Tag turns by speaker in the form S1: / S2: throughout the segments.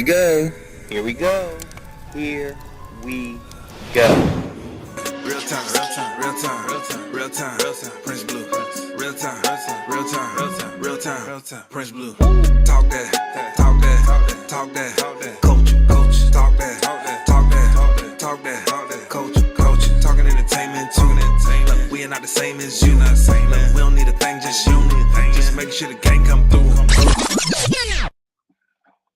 S1: go.
S2: Here we go. Here we go.
S1: Real time, real time, real time, real time, real time, real time, Prince Blue. Real time, real time, real time, real time, real time, real time, Prince Blue. Talk that, talk that, talk that, coach, coach, talk that, talk that, talk that, coach, coach, talking entertainment, talking entertainment. Look, we are not the same as you, not the same. Look, we don't need a thing, just you need a thing. Just make sure the gang come through.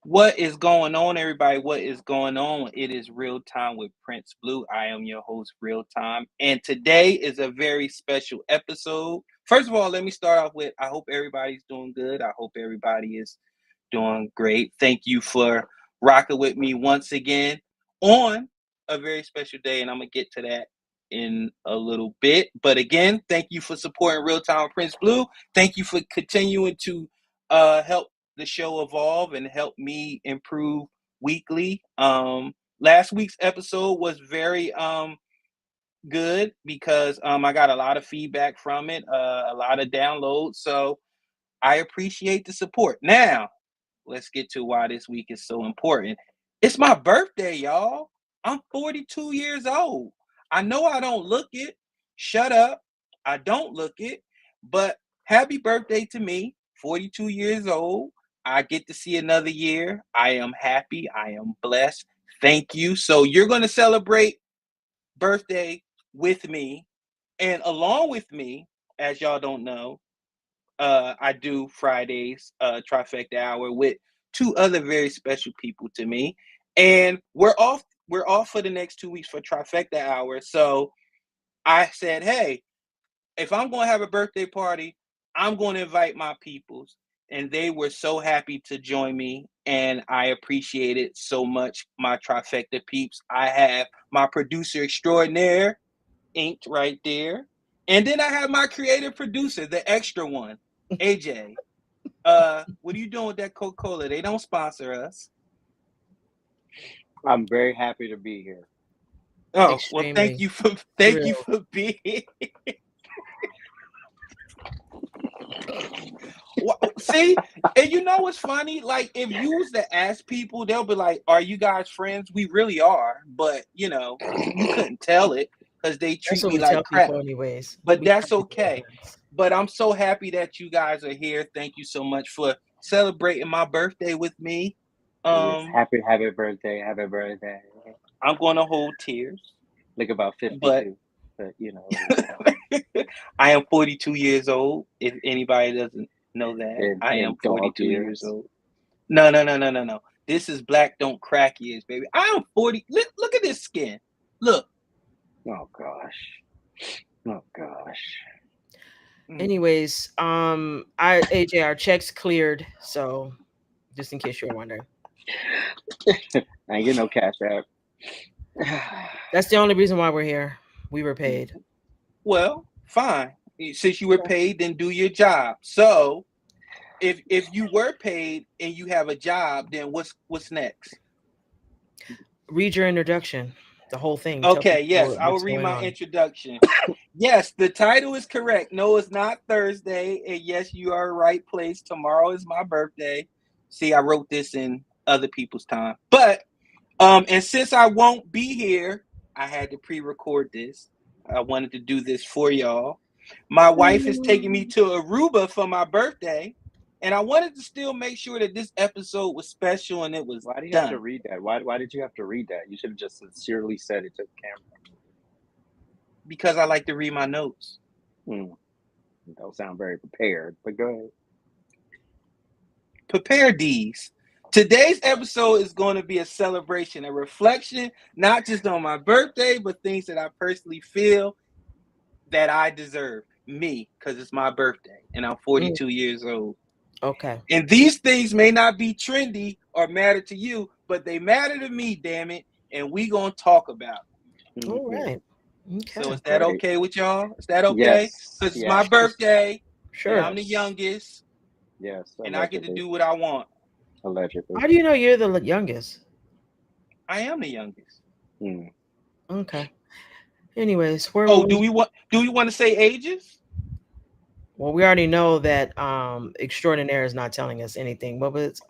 S2: What is going on, everybody? What is going on? It is Real Time with Prince Blue. I am your host, Real Time. And today is a very special episode. First of all, let me start off with I hope everybody's doing good. I hope everybody is doing great. Thank you for rocking with me once again on a very special day. And I'm going to get to that in a little bit. But again, thank you for supporting Real Time with Prince Blue. Thank you for continuing to help the show evolve and help me improve weekly. Last week's episode was very good because I got a lot of feedback from it, a lot of downloads. So I appreciate the support. Now, let's get to why this week is so important. It's my birthday, y'all. I'm 42 years old. I know I don't look it. Shut up. I don't look it. But happy birthday to me, 42 years old. I get to see another year. I am happy. I am blessed. Thank you. So you're going to celebrate birthday with me. And along with me, as y'all don't know, I do Fridays Trifecta Hour with two other very special people to me. And we're off for the next 2 weeks for Trifecta Hour. So I said, hey, if I'm going to have a birthday party, I'm going to invite my peoples. And they were so happy to join me. And I appreciate it so much, my Trifecta peeps. I have my producer extraordinaire inked right there. And then I have my creative producer, the extra one, AJ. What are you doing with that Coca-Cola? They don't sponsor us.
S3: I'm very happy to be here.
S2: Oh,
S4: Extremely
S2: well, thank you for being here. See, and you know what's funny? Like, if you was to ask people, they'll be like, "Are you guys friends?" We really are, but you couldn't tell it because they treat me like crap.
S4: Anyways,
S2: but that's okay. But I'm so happy that you guys are here. Thank you so much for celebrating my birthday with me.
S3: Yes, happy birthday, happy birthday.
S2: I'm gonna hold tears.
S3: Like about 52, but
S2: I am 42 years old. If anybody doesn't know that, I am 42 years old. No. This is black don't crack years, baby. I am 40. Look at this skin. Look.
S3: Oh gosh.
S4: Anyways, AJ, our checks cleared, so just in case you're wondering.
S3: I ain't get no cash app.
S4: That's the only reason why we're here. We were paid.
S2: Well, fine. Since you were paid, then do your job. So, if you were paid and you have a job, then what's next?
S4: Read your introduction. The whole thing.
S2: Okay, yes, I will read my introduction. Yes, the title is correct. No, it's not Thursday. And yes, you are right place. Tomorrow is my birthday. See, I wrote this in other people's time. But and since I won't be here, I had to pre-record this. I wanted to do this for y'all. My wife is taking me to Aruba for my birthday, and I wanted to still make sure that this episode was special and it was
S3: Why do you
S2: done.
S3: have to read that? Why did you have to read that? You should have just sincerely said it to the camera.
S2: Because I like to read my notes.
S3: Don't sound very prepared, but go ahead.
S2: Prepare these. Today's episode is going to be a celebration, a reflection, not just on my birthday, but things that I personally feel that I deserve. Me, because it's my birthday, and I'm 42 years old.
S4: Okay.
S2: And these things may not be trendy or matter to you, but they matter to me, damn it, and we going to talk about it.
S4: All right. Okay.
S2: So is that okay with y'all? Is that okay? Because it's my birthday.
S4: Sure.
S2: And I'm the youngest.
S3: Yes.
S2: And I get to do what I want.
S3: Allegedly.
S4: How do you know you're the youngest?
S2: I am the youngest.
S4: Okay. Anyways,
S2: do we want to say ages?
S4: Well, we already know that extraordinaire is not telling us anything. What was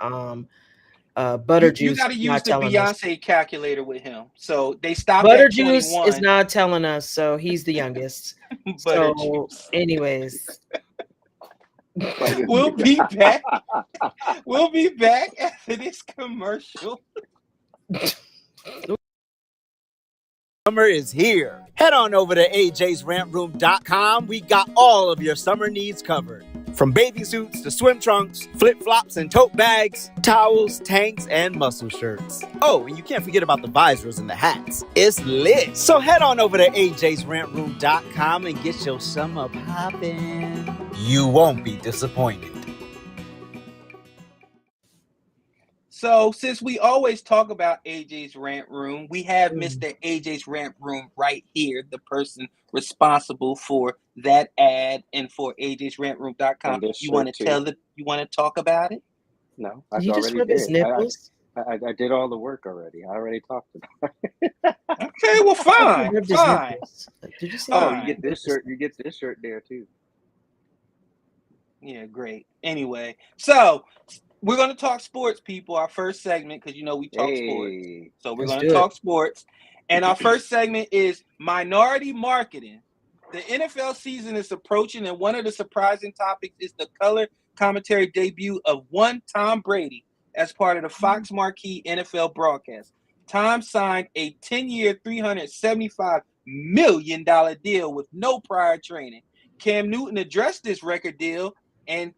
S4: Butter
S2: You
S4: Juice
S2: got to
S4: is
S2: use
S4: not
S2: the
S4: telling us.
S2: Beyonce calculator with him. So they stopped
S4: Butter
S2: at
S4: Juice is
S2: 21.
S4: not telling us, so he's the youngest.
S2: Butter
S4: So,
S2: juice.
S4: anyways,
S2: We'll be back. We'll be back after this commercial.
S5: Summer is here. Head on over to ajsrantroom.com. We got all of your summer needs covered. From bathing suits to swim trunks, flip-flops and tote bags, towels, tanks, and muscle shirts. Oh, and you can't forget about the visors and the hats. It's lit. So head on over to ajsrantroom.com and get your summer poppin'. You won't be disappointed.
S2: So, since we always talk about AJ's Rant Room, we have
S4: Mm.
S2: Mr. AJ's Rant Room right here, the person responsible for that ad and for ajsrantroom.com.
S3: And this
S2: You want to
S3: shirt, too.
S2: you want to talk about it?
S3: No, I
S4: did you just
S3: already
S4: rub his
S3: did.
S4: nipples?
S3: I did all the work already. I already talked about it.
S2: Okay, well,
S4: I thought you
S2: fine,
S4: rubbed his
S2: fine.
S4: nipples. Did you say
S3: Oh,
S4: that?
S3: you get this shirt. You get this shirt there too.
S2: Yeah, great. Anyway, so we're going to talk sports, people. Our first segment, because you know we talk sports.
S3: Hey,
S2: So we're
S4: Let's
S2: going to
S4: do it.
S2: talk sports. And our first segment is minority marketing. The NFL season is approaching, and one of the surprising topics is the color commentary debut of one Tom Brady as part of the Fox Marquee NFL broadcast. Tom signed a 10-year, $375 million deal with no prior training. Cam Newton addressed this record deal, and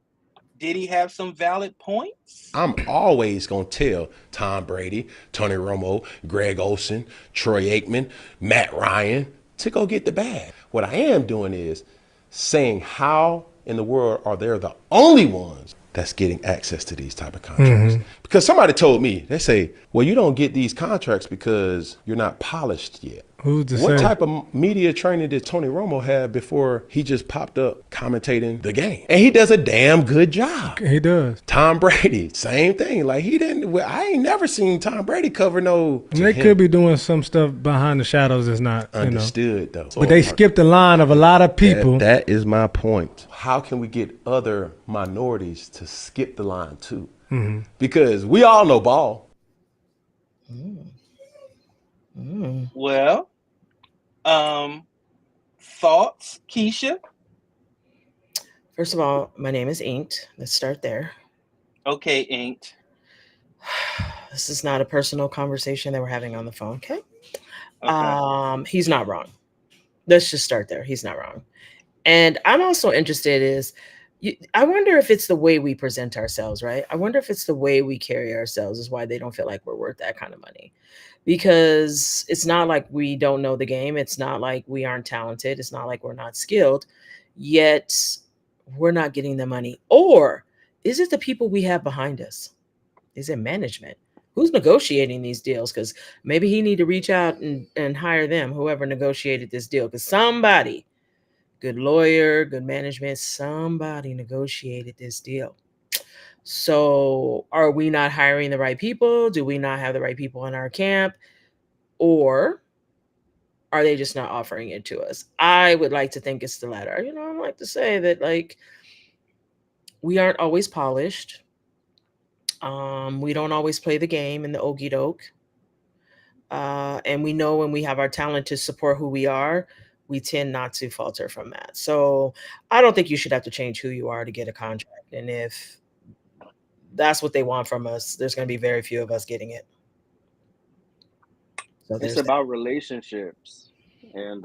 S2: did he have some valid points?
S6: I'm always going to tell Tom Brady, Tony Romo, Greg Olsen, Troy Aikman, Matt Ryan to go get the bag. What I am doing is saying how in the world are they the only ones that's getting access to these type of contracts. Because somebody told me, they say, well, you don't get these contracts because you're not polished yet.
S7: Who's to
S6: What
S7: say?
S6: type of media training did Tony Romo have before he just popped up commentating the game? And he does a damn good job.
S7: He does.
S6: Tom Brady, same thing. Like he didn't. I ain't never seen Tom Brady cover no.
S7: And they could be doing some stuff behind the shadows that's not
S6: understood though.
S7: But they skipped the line of a lot of people.
S6: That is my point. How can we get other minorities to skip the line too? Because we all know ball.
S2: Well, thoughts, Keisha?
S4: First of all, my name is Inked. Let's start there.
S2: Okay, Inked.
S4: This is not a personal conversation that we're having on the phone, okay?
S2: Okay.
S4: He's not wrong. Let's just start there. He's not wrong. And I'm also interested I wonder if it's the way we present ourselves, right? I wonder if it's the way we carry ourselves is why they don't feel like we're worth that kind of money. Because it's not like we don't know the game. It's not like we aren't talented. It's not like we're not skilled. Yet we're not getting the money. Or is it the people we have behind us? Is it management? Who's negotiating these deals? Because maybe he need to reach out and hire them, whoever negotiated this deal. Because somebody, good lawyer, good management, somebody negotiated this deal. So are we not hiring the right people? Do we not have the right people in our camp? Or are they just not offering it to us? I would like to think it's the latter. I like to say that we aren't always polished. We don't always play the game in the okey doke. And we know when we have our talent to support who we are, we tend not to falter from that. So I don't think you should have to change who you are to get a contract. And if that's what they want from us, there's going to be very few of us getting it. So
S3: it's about relationships, and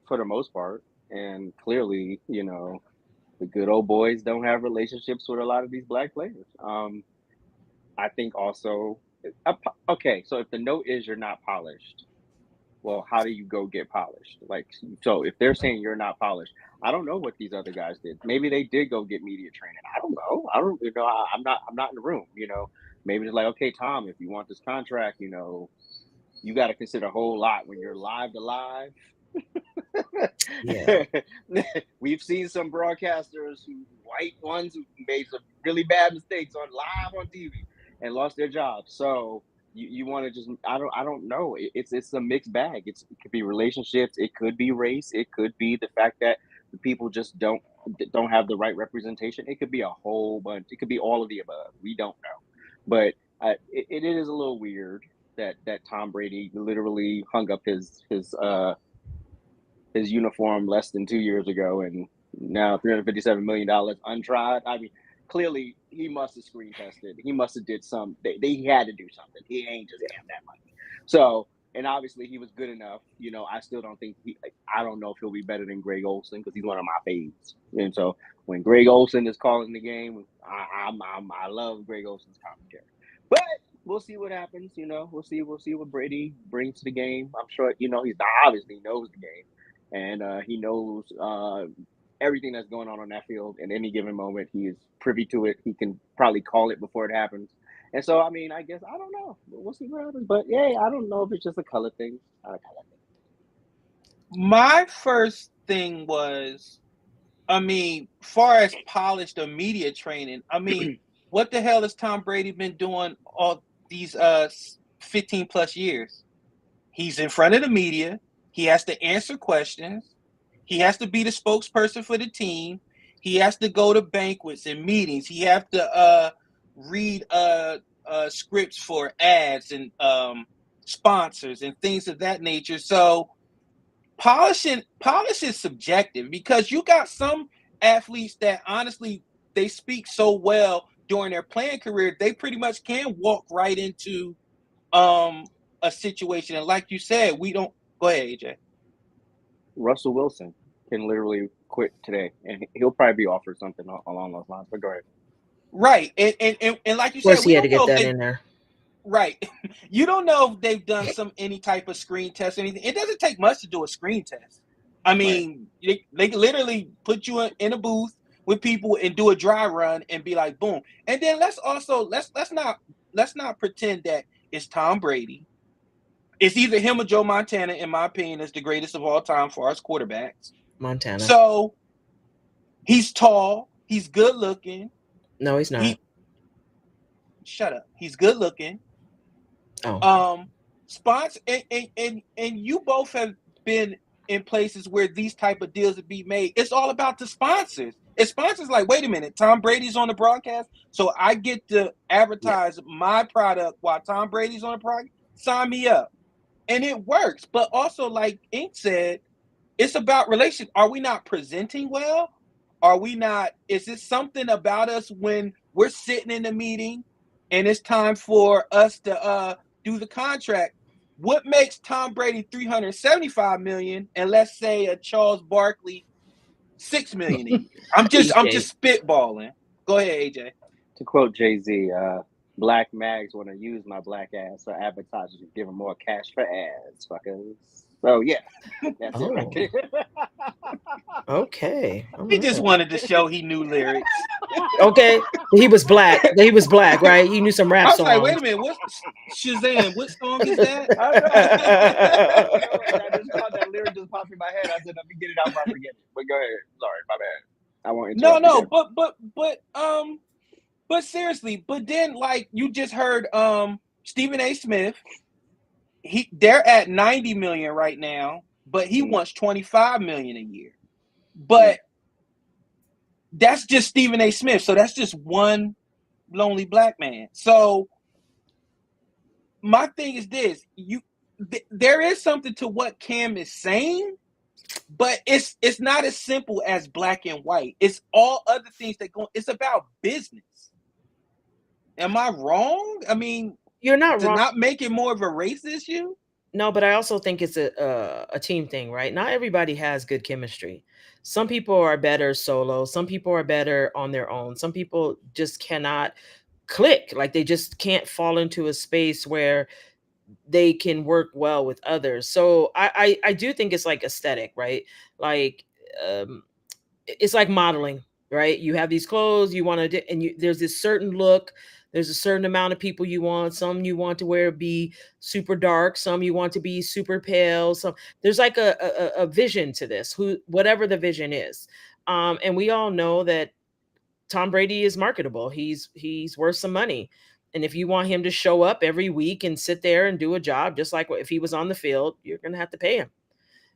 S3: for the most part, and clearly, the good old boys don't have relationships with a lot of these black players. I think also, okay, so if the note is you're not polished, well, how do you go get polished? Like, so if they're saying you're not polished, I don't know what these other guys did. Maybe they did go get media training. I don't know. I don't, I'm not in the room, maybe it's like, okay, Tom, if you want this contract, you got to consider a whole lot when you're live to live.
S4: Yeah.
S3: We've seen some broadcasters white ones who made some really bad mistakes live on TV and lost their jobs. So you want to just I don't know. It's a mixed bag. It could be relationships. It could be race. It could be the fact that the people just don't have the right representation. It could be a whole bunch. It could be all of the above. We don't know. But it is a little weird that Tom Brady literally hung up his uniform less than 2 years ago, and now $357 million untried. I mean, clearly he must have screen tested. He must have did some. They had to do something. He ain't just getting that money. So, and obviously he was good enough. I still don't think I don't know if he'll be better than Greg Olson because he's one of my faves. And so when Greg Olson is calling the game, I love Greg Olson's commentary. But we'll see what happens. We'll see what Brady brings to the game. I'm sure he obviously knows the game. And he knows everything that's going on that field at any given moment. He is privy to it. He can probably call it before it happens. And so, I mean, I guess, I don't know. We'll see what happens. But, yeah, I don't know if it's just a color thing.
S2: My first thing was, far as polished or media training, what the hell has Tom Brady been doing all these 15 plus years? He's in front of the media. He has to answer questions. He has to be the spokesperson for the team. He has to go to banquets and meetings. He has to read scripts for ads and sponsors and things of that nature. So polish is subjective because you got some athletes that honestly they speak so well during their playing career, they pretty much can walk right into a situation. And like you said, we don't go ahead, AJ.
S3: Russell Wilson can literally quit today, and he'll probably be offered something along those lines. But go ahead.
S2: Right, and like you
S4: Of course,
S2: said,
S4: he
S2: we
S4: had to
S2: don't know
S4: get
S2: if
S4: that in there.
S2: right. You don't know if they've done any type of screen test or anything. It doesn't take much to do a screen test. I mean, right. They can literally put you in a booth with people and do a dry run and be like, boom. And then let's not pretend that it's Tom Brady. It's either him or Joe Montana, in my opinion, is the greatest of all time for us quarterbacks.
S4: Montana.
S2: So he's tall. He's good looking.
S4: No, he's not.
S2: Shut up. He's good looking.
S4: Oh.
S2: Spots and you both have been in places where these type of deals would be made. It's all about the sponsors. It's sponsors like, wait a minute, Tom Brady's on the broadcast, so I get to advertise my product while Tom Brady's on the broadcast. Sign me up. And it works. But also, like Ink said, it's about relationship. Are we not presenting well? Are we not? Is it something about us when we're sitting in the meeting and it's time for us to do the contract? What makes Tom Brady $375 million and let's say a Charles Barkley $6 million a year? I'm just spitballing. Go ahead, AJ.
S3: To quote Jay-Z, black mags want to use my black ass, so advertisers are giving more cash for ads, fuckers. So yeah, that's it right there.
S4: Okay.
S2: He just wanted to show he knew lyrics.
S4: Okay, he was black. He was black, right? He knew some rap songs.
S2: I was like, wait a minute, what Shazam? What song is that?
S3: I know. That lyric just popped in my head. I said, let me get it out before I forget it. But go ahead. Sorry, my bad. I won't interrupt.
S2: No, but seriously, but then like you just heard Stephen A. Smith, they're at 90 million right now, but he wants 25 million a year. But that's just Stephen A. Smith, so that's just one lonely black man. So my thing is this: there is something to what Cam is saying, but it's not as simple as black and white. It's all other things that go. It's about business. Am I wrong? I mean,
S4: you're not wrong.
S2: Not make it more of a race issue.
S4: No, but I also think it's a team thing, right? Not everybody has good chemistry. Some people are better solo. Some people are better on their own. Some people just cannot click. Like they just can't fall into a space where they can work well with others. So I do think it's like aesthetic, right? Like it's like modeling, right? You have these clothes you want to, and there's this certain look. There's a certain amount of people you want. Some you want to wear be super dark. Some you want to be super pale. So there's like a vision to this, whatever the vision is. And we all know that Tom Brady is marketable. He's worth some money. And if you want him to show up every week and sit there and do a job, just like if he was on the field, you're going to have to pay him.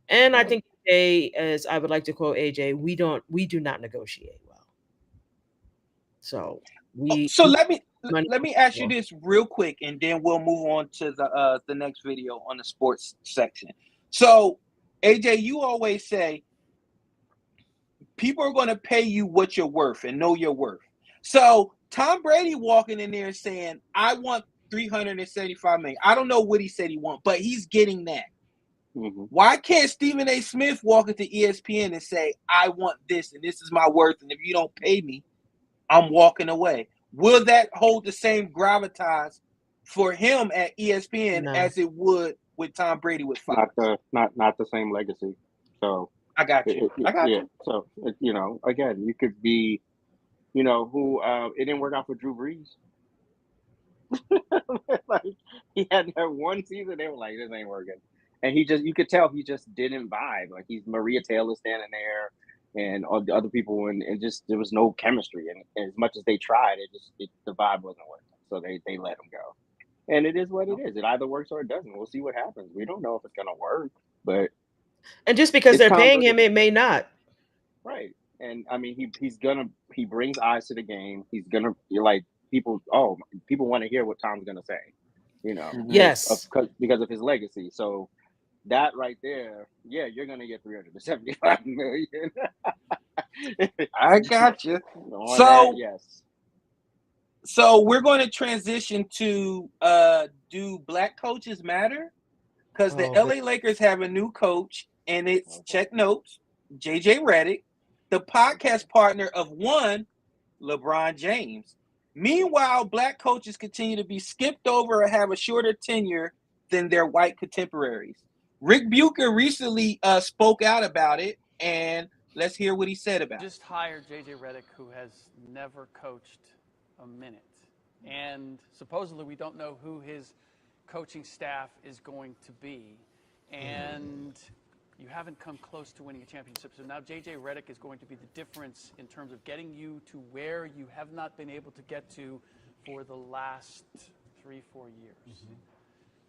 S4: And I think, as I would like to quote AJ, we do not negotiate well. So
S2: let me let me ask you this real quick, and then we'll move on to the next video on the sports section. So, AJ, you always say people are going to pay you what you're worth and know your worth. So Tom Brady walking in there saying, "I want 375 million." I don't know what he said he want, but he's getting that.
S3: Mm-hmm.
S2: Why can't Stephen A. Smith walk into ESPN and say, "I want this, and this is my worth, and if you don't pay me, I'm walking away"? Will that hold the same gravitas for him at ESPN as it would with Tom Brady with Fox?
S3: Not the same legacy. So
S2: I got you. I got you.
S3: So again, you could be, who it didn't work out for Drew Brees. Like, he had that one season, they were like, "This ain't working," and you could tell he just didn't vibe. Like, he's Maria Taylor standing there, and all the other people, and just there was no chemistry. And as much as they tried, the vibe wasn't working. So they let him go. And it is what it is. It either works or it doesn't. We'll see what happens. We don't know if it's gonna work, but
S4: and just because they're paying him, it may not.
S3: Right. And I mean, he brings eyes to the game. You're like, people want to hear what Tom's gonna say,
S4: Yes,
S3: because of his legacy. So that right there, yeah, you're gonna get 375 million.
S2: I got you.
S3: So yes.
S2: So we're going to transition to do black coaches matter? Because the LA Lakers have a new coach, and it's, check notes, JJ Redick, the podcast partner of one, LeBron James. Meanwhile, black coaches continue to be skipped over or have a shorter tenure than their white contemporaries. Rick Bucher recently spoke out about it, and let's hear what he said about it.
S8: Just hired JJ Redick, who has never coached a minute. And supposedly we don't know who his coaching staff is going to be. And you haven't come close to winning a championship. So now JJ Redick is going to be the difference in terms of getting you to where you have not been able to get to for the last 3-4 years.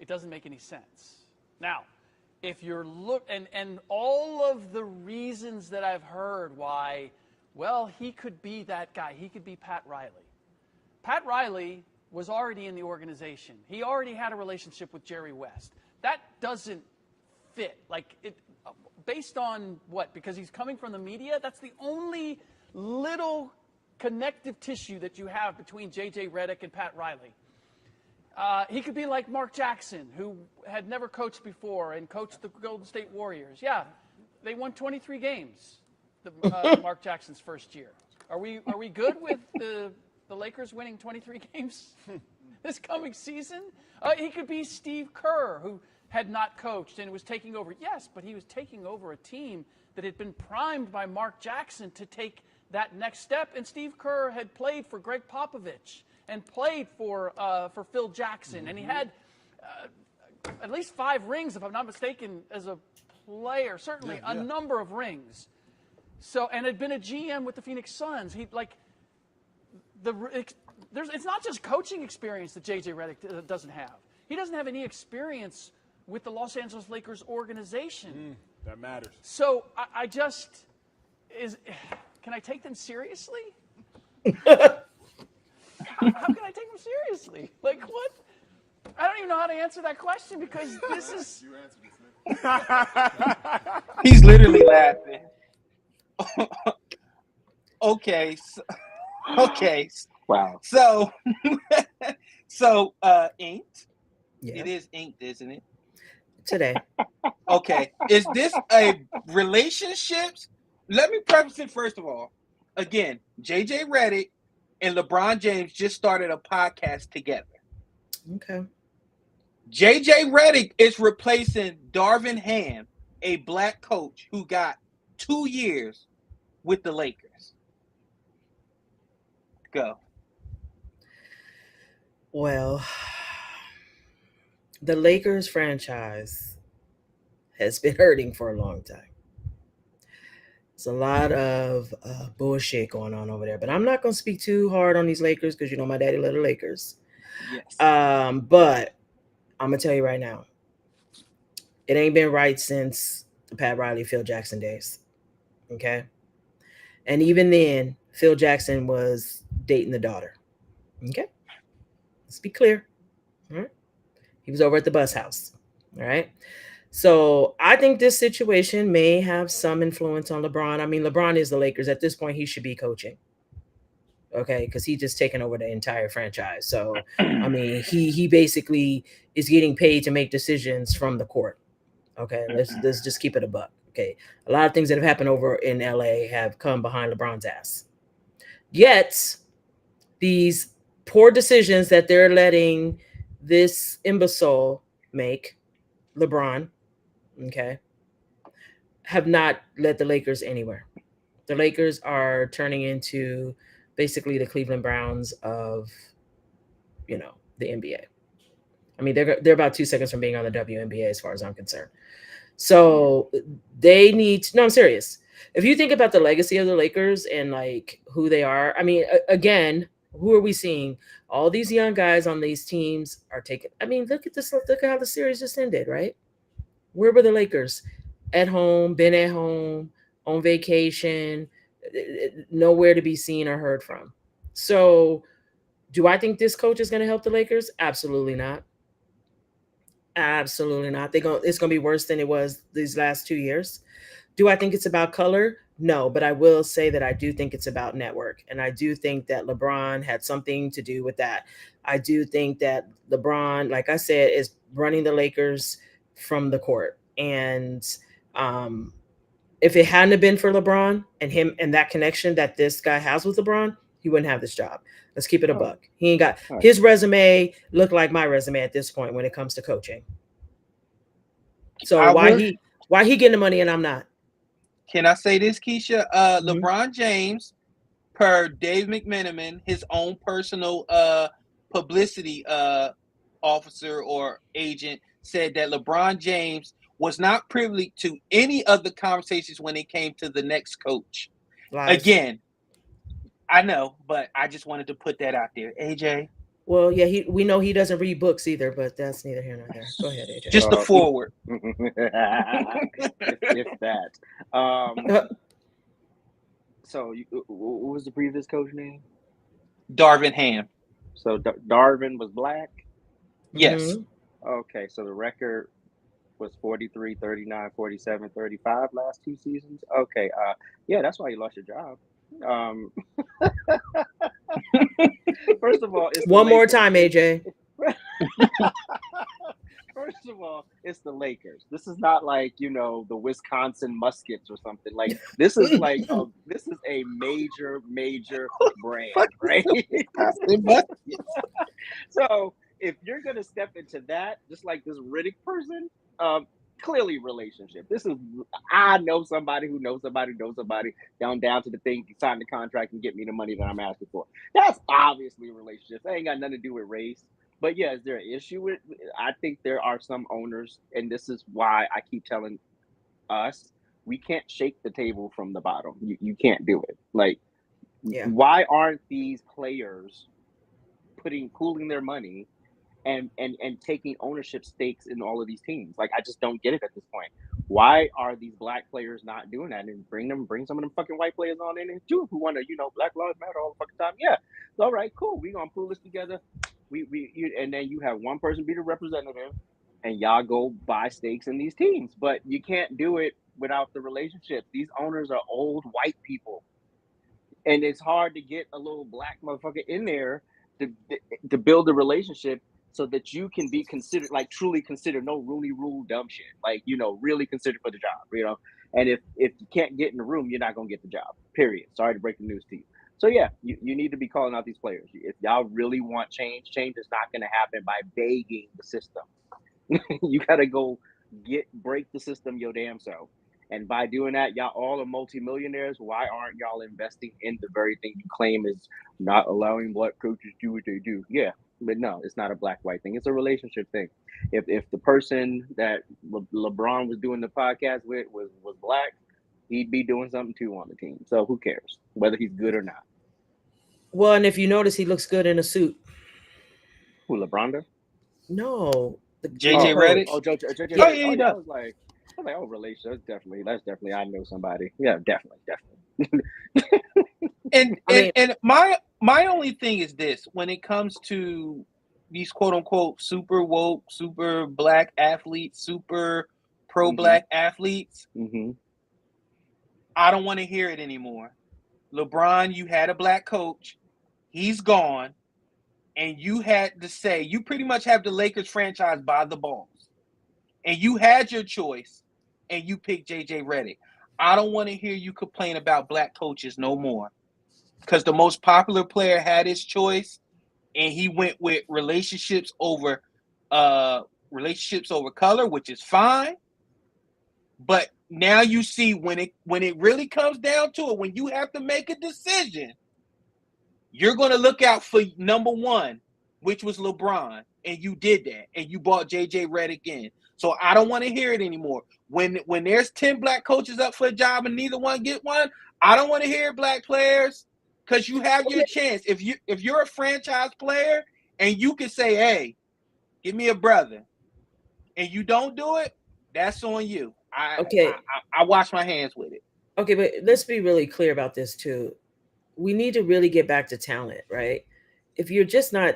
S8: It doesn't make any sense. Now, if you're and all of the reasons that I've heard why, well, he could be that guy. He could be Pat Riley. Pat Riley was already in the organization. He already had a relationship with Jerry West. That doesn't fit. Like, it, based on what? Because he's coming from the media? That's the only little connective tissue that you have between J.J. Redick and Pat Riley. He could be like Mark Jackson, who had never coached before and coached the Golden State Warriors. Yeah, they won 23 games, Mark Jackson's first year. Are we good with the Lakers winning 23 games this coming season? He could be Steve Kerr, who had not coached and was taking over. Yes, but he was taking over a team that had been primed by Mark Jackson to take that next step. And Steve Kerr had played for Greg Popovich and played for Phil Jackson. And he had at least 5 rings, if I'm not mistaken, as a player. Certainly a number of rings. So, and had been a GM with the Phoenix Suns. It's not just coaching experience that J.J. Redick doesn't have. He doesn't have any experience with the Los Angeles Lakers organization.
S9: That matters.
S8: So can I take them seriously? How can I take them seriously? Like, what? I don't even know how to answer that question because this is...
S9: You answered it, Smith.
S2: He's literally laughing. Okay.
S3: Wow.
S2: So, inked.
S4: Yeah.
S2: It is inked, isn't it?
S4: Today.
S2: Okay. Is this a relationships? Let me preface it first of all. Again, JJ Redick and LeBron James just started a podcast together.
S4: Okay.
S2: JJ Redick is replacing Darvin Ham, a black coach who got 2 years with the Lakers. Go.
S4: Well, the Lakers franchise has been hurting for a long time. There's a lot of bullshit going on over there, but I'm not going to speak too hard on these Lakers because my daddy love the Lakers.
S2: Yes.
S4: But I'm going to tell you right now, it ain't been right since the Pat Riley, Phil Jackson days. Okay? And even then, Phil Jackson was dating the daughter. Okay? Let's be clear. All right? He was over at the bus house. All right. So I think this situation may have some influence on LeBron. I mean, LeBron is the Lakers. At this point, he should be coaching. Okay, because he just taken over the entire franchise. So I mean, he basically is getting paid to make decisions from the court. Okay, let's just keep it a buck. Okay, a lot of things that have happened over in LA have come behind LeBron's ass. Yet these poor decisions that they're letting this imbecile make, LeBron, okay, have not led the Lakers anywhere. The Lakers are turning into basically the Cleveland Browns of, the NBA. I mean, they're about 2 seconds from being on the WNBA as far as I'm concerned. So they need to, no, I'm serious. If you think about the legacy of the Lakers and like who they are, I mean, again, who are we seeing? All these young guys on these teams are taking. I mean, look at this. Look at how the series just ended, right? Where were the Lakers? At home, been at home, on vacation, nowhere to be seen or heard from. So, do I think this coach is going to help the Lakers? Absolutely not. Absolutely not. It's going to be worse than it was these last 2 years. Do I think it's about color? No, but I will say that I do think it's about network. And I do think that LeBron had something to do with that. I do think that LeBron, like I said, is running the Lakers from the court. And if it hadn't been for LeBron and him and that connection that this guy has with LeBron, he wouldn't have this job. Let's keep it a buck. He ain't got his resume look like my resume at this point when it comes to coaching. So why he getting the money and I'm not?
S2: Can I say this, Keisha? LeBron James, per Dave McMenamin, his own personal publicity officer or agent, said that LeBron James was not privy to any of the conversations when it came to the next coach.
S4: Lies.
S2: Again, I know, but I just wanted to put that out there. AJ?
S4: Well, yeah, we know he doesn't read books either, but that's neither here nor there. Go ahead, AJ.
S2: Just the forward.
S3: if that. So, what was the previous coach name?
S2: Darvin Ham.
S3: So, Darvin was black?
S2: Yes.
S4: Mm-hmm.
S3: Okay, so the record was 43, 39, 47, 35 last 2 seasons. Okay, yeah, that's why you lost your job. First of all, it's
S4: one more time, AJ.
S3: First of all, it's the Lakers. This is not like, the Wisconsin Muskets or something. Like, this is like this is a major brand, right? So if you're gonna step into that, just like this Riddick person, clearly relationship. I know somebody who knows somebody who knows somebody down to the thing, sign the contract and get me the money that I'm asking for. That's obviously a relationship. That ain't got nothing to do with race. But yeah, is there an issue with? I think there are some owners, and this is why I keep telling us we can't shake the table from the bottom. You can't do it. Like, why aren't these players pooling their money and taking ownership stakes in all of these teams? Like, I just don't get it at this point. Why are these black players not doing that? And bring some of them fucking white players on in it too, who want to, Black Lives Matter all the fucking time. Yeah, all right, cool. We gonna pool this together. And then you have one person be the representative, and y'all go buy stakes in these teams. But you can't do it without the relationship. These owners are old white people, and it's hard to get a little black motherfucker in there to build a relationship so that you can be considered, like truly considered, no Rooney Rule dumb shit, like, really considered for the job, And if you can't get in the room, you're not gonna get the job. Period. Sorry to break the news to you. So yeah, you need to be calling out these players. If y'all really want change is not going to happen by begging the system. You got to go break the system your damn self. And by doing that, y'all all are multimillionaires. Why aren't y'all investing in the very thing you claim is not allowing black coaches do what they do? Yeah, but no, it's not a black-white thing. It's a relationship thing. If the person that LeBron was doing the podcast with was black, he'd be doing something too on the team. So who cares whether he's good or not?
S4: Well, and if you notice, he looks good in a suit.
S3: Who, LeBron?
S4: No,
S2: JJ Redick.
S3: Oh, JJ.
S2: Yeah, yeah.
S3: I was like, relationship. That's definitely. I know somebody. Yeah, definitely.
S2: And my only thing is this: when it comes to these quote unquote super woke, super black athletes, super pro
S3: Mm-hmm.
S2: black athletes,
S3: Mm-hmm.
S2: I don't want to hear it anymore. LeBron, you had a black coach. He's gone. And you had to say, you pretty much have the Lakers franchise by the balls. And you had your choice, and you picked JJ Redick. I don't want to hear you complain about black coaches no more. Because the most popular player had his choice, and he went with relationships over color, which is fine. But now you see when it really comes down to it, when you have to make a decision, you're going to look out for number one, which was LeBron, and you did that, and you bought JJ Redick in. So I don't want to hear it anymore. When there's 10 black coaches up for a job and neither one get one, I don't want to hear black players, because you have your chance. If you're a franchise player and you can say, hey, give me a brother, and you don't do it, that's on you. I wash my hands with it.
S4: Okay, but let's be really clear about this too. We need to really get back to talent, right? If you're just not,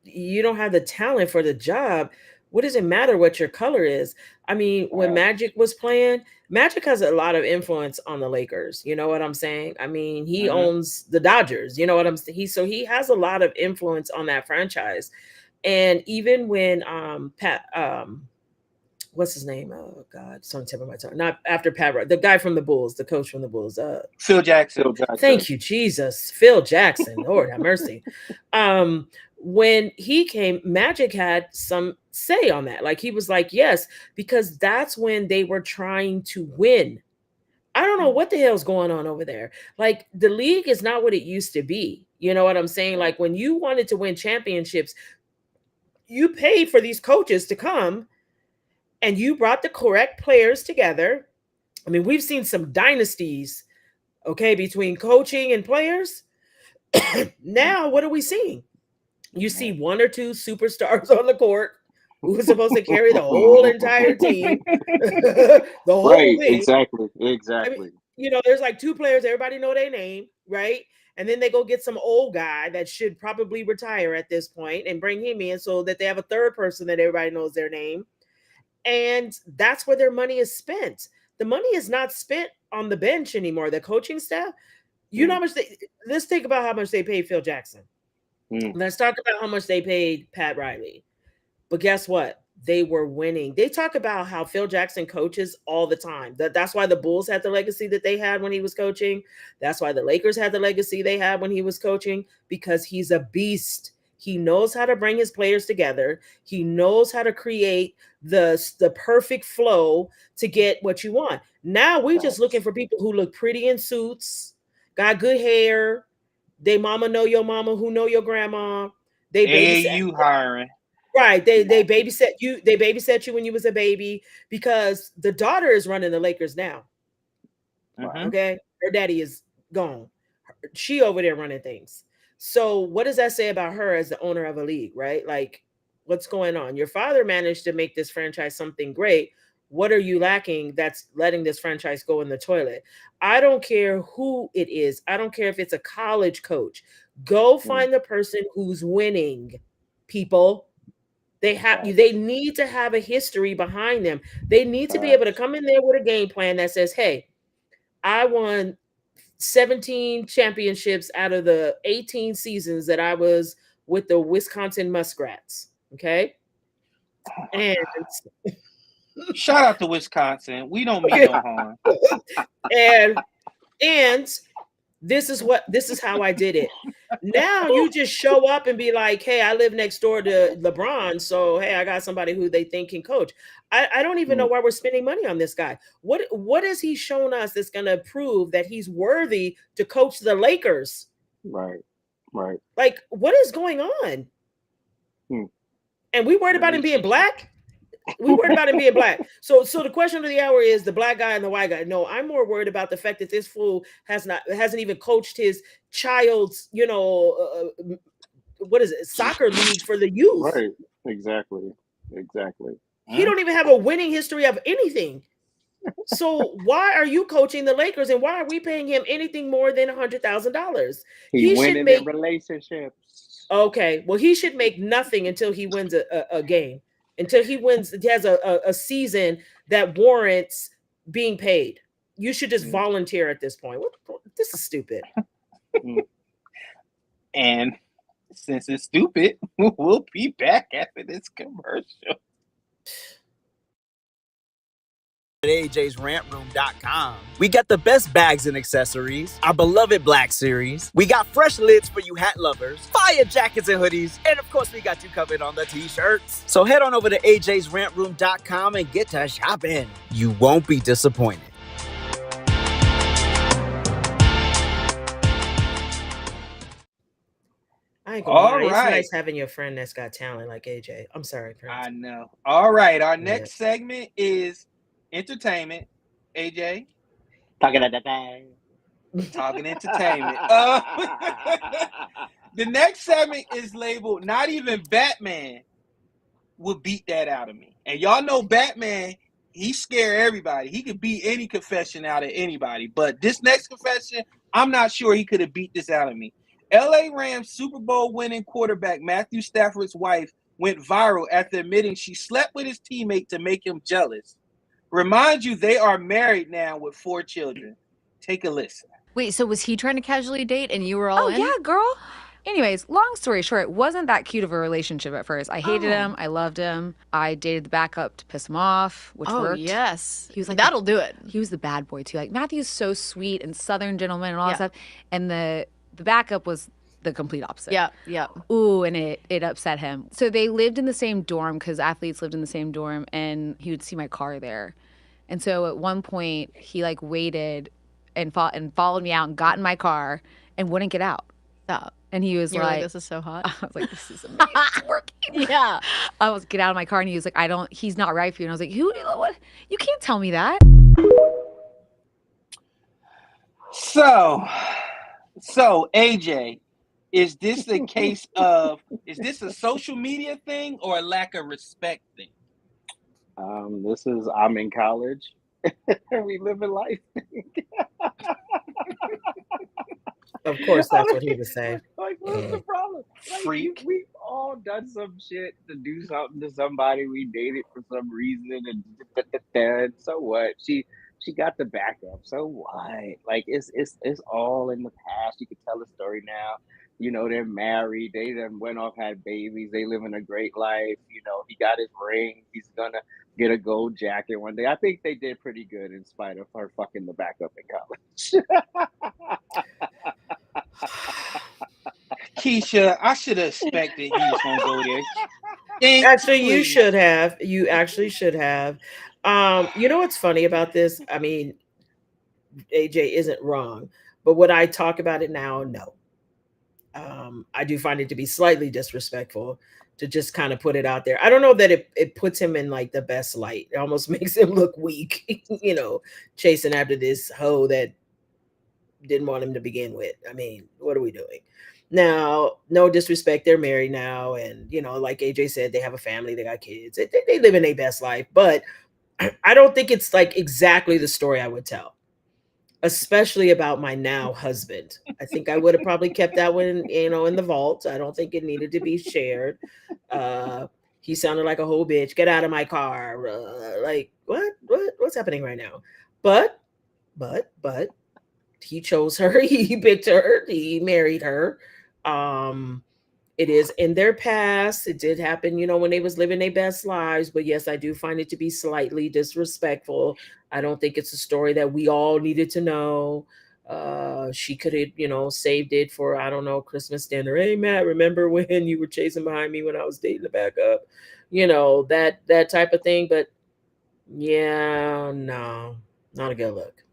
S4: you don't have the talent for the job, what does it matter what your color is? I mean, when Magic was playing, Magic has a lot of influence on the Lakers. You know what I'm saying? I mean, he owns the Dodgers. You know what I'm saying? So he has a lot of influence on that franchise. And even when what's his name? Oh God, it's on the tip of my tongue. Not after Pat, the guy from the Bulls, the coach from the Bulls.
S2: Phil Jackson.
S4: Thank you, Jesus. Phil Jackson. Lord have mercy. When he came, Magic had some say on that. Like he was like, yes, because that's when they were trying to win. I don't know what the hell's going on over there. Like the league is not what it used to be. You know what I'm saying? Like when you wanted to win championships, you paid for these coaches to come and you brought the correct players together. I mean, we've seen some dynasties, okay, between coaching and players. Now, what are we seeing? You see one or two superstars on the court who are supposed to carry the whole entire team, the whole
S3: Right,
S4: thing.
S3: exactly.
S4: I mean, you know, there's like two players, everybody know their name, right? And then they go get some old guy that should probably retire at this point and bring him in so that they have a third person that everybody knows their name. And that's where their money is spent. The money is not spent on the bench anymore. The coaching staff, you know how much let's think about how much they paid Phil Jackson. Let's talk about how much they paid Pat Riley. But guess what? They were winning. They talk about how Phil Jackson coaches all the time. That's why the Bulls had the legacy that they had when he was coaching. That's why the Lakers had the legacy they had when he was coaching, because he's a beast. He knows how to bring his players together. He knows how to create the perfect flow to get what you want. Now we're just looking for people who look pretty in suits, got good hair. They mama know your mama, who know your grandma. They babysit
S2: you hiring.
S4: Right. They babysit you. They babysat you when you was a baby, because the daughter is running the Lakers now. Okay. Her daddy is gone. She over there running things. So what does that say about her as the owner of a league, right? Like, what's going on? Your father managed to make this franchise something great. What are you lacking that's letting this franchise go in the toilet? I don't care who it is. I don't care if it's a college coach. Go find the person who's winning, people. They need to have a history behind them. They need to be able to come in there with a game plan that says, hey, I won 17 championships out of the 18 seasons that I was with the Wisconsin Muskrats. Okay. And
S2: shout out to Wisconsin. We don't mean no harm.
S4: And this is how I did it. Now you just show up and be like, hey, I live next door to LeBron, so hey, I got somebody who they think can coach. I don't even know why we're spending money on this guy. What has he shown us that's going to prove that he's worthy to coach the Lakers?
S3: Right.
S4: Like, what is going on? And we worried about him being black? We worried about him being black. So the question of the hour is the black guy and the white guy. No, I'm more worried about the fact that this fool hasn't even coached his child's, what is it, soccer league for the youth.
S3: Right. Exactly.
S4: He don't even have a winning history of anything. So why are you coaching the Lakers, and why are we paying him anything more than $100,000?
S3: He
S4: He should
S3: winning in
S4: make
S3: relationships.
S4: okay. Well, he should make nothing until he wins a game, until he wins. He has a season that warrants being paid. You should just volunteer at this point. This is stupid.
S2: And since it's stupid, we'll be back after this commercial.
S5: At AJ'sRantRoom.com. We got the best bags and accessories, our beloved Black Series. We got fresh lids for you hat lovers, fire jackets and hoodies, and of course we got you covered on the t-shirts. So head on over to AJ'sRantRoom.com and get to shopping. You won't be disappointed.
S4: I ain't gonna
S2: All
S4: lie. It's
S2: right.
S4: nice having your friend that's got talent like AJ. I'm sorry, Prince.
S2: I know. All right. Our next segment is entertainment. AJ,
S3: Talking at that thing.
S2: talking entertainment. The next segment is labeled "Not Even Batman Would Beat That Out of Me." And y'all know Batman, he scare everybody. He could beat any confession out of anybody. But this next confession, I'm not sure he could have beat this out of me. LA Rams Super Bowl winning quarterback Matthew Stafford's wife went viral after admitting she slept with his teammate to make him jealous. Remind you, they are married now with 4 children. Take a listen.
S10: Wait, so was he trying to casually date and you were all in?
S11: Yeah, girl. Anyways, long story short, it wasn't that cute of a relationship at first. I hated him. I loved him. I dated the backup to piss him off, which worked.
S10: Yes.
S11: He was like
S10: That'll do it.
S11: He was the bad boy too. Like Matthew's so sweet and Southern gentleman and all that stuff. And the backup was the complete opposite.
S10: Yeah.
S11: Ooh, and it upset him. So they lived in the same dorm because athletes lived in the same dorm, and he would see my car there. And so at one point he like waited and followed me out and got in my car and wouldn't get out.
S10: Stop.
S11: And he was
S10: You're like,
S11: like,
S10: this is so hot.
S11: I was like, this is amazing. It's working.
S10: Yeah.
S11: I was get out of my car and he was like, he's not right for you. And I was like, what? You can't tell me that.
S2: So AJ, is this a case of, is this a social media thing or a lack of respect thing?
S3: This is, I'm in college. We live in life.
S4: Of course, that's what he was saying.
S3: Like, what's the problem? Like,
S2: Freak.
S3: We've all done some shit to do something to somebody we dated for some reason, and so what? She got the backup. So what? Like, it's all in the past. You could tell the story now. You know, they're married. They done went off, had babies. They living a great life. You know, he got his ring. He's gonna get a gold jacket one day. I think they did pretty good in spite of her fucking the backup in college.
S2: Keisha, I should have expected he was gonna go there.
S4: Actually, you should have. You actually should have. You know what's funny about this? I mean, AJ isn't wrong, but would I talk about it now? No. I do find it to be slightly disrespectful to just kind of put it out there. I don't know that it puts him in like the best light. It almost makes him look weak, you know, chasing after this hoe that didn't want him to begin with. I mean, what are we doing? Now, no disrespect, they're married now. And, you know, like AJ said, they have a family, they got kids, they live in their best life. But I don't think it's like exactly the story I would tell, especially about my now husband. I think I would have probably kept that one, you know, in the vault. I don't think it needed to be shared. He sounded like a whole bitch. Get out of my car. Like, what's happening right now? But he chose her. He picked her. He married her. It is in their past. It did happen, you know, when they was living their best lives. But yes, I do find it to be slightly disrespectful. I don't think it's a story that we all needed to know. She could have, you know, saved it for, I don't know, Christmas dinner. Hey, Matt, remember when you were chasing behind me when I was dating the backup? You know, that type of thing. But yeah, no, not a good look.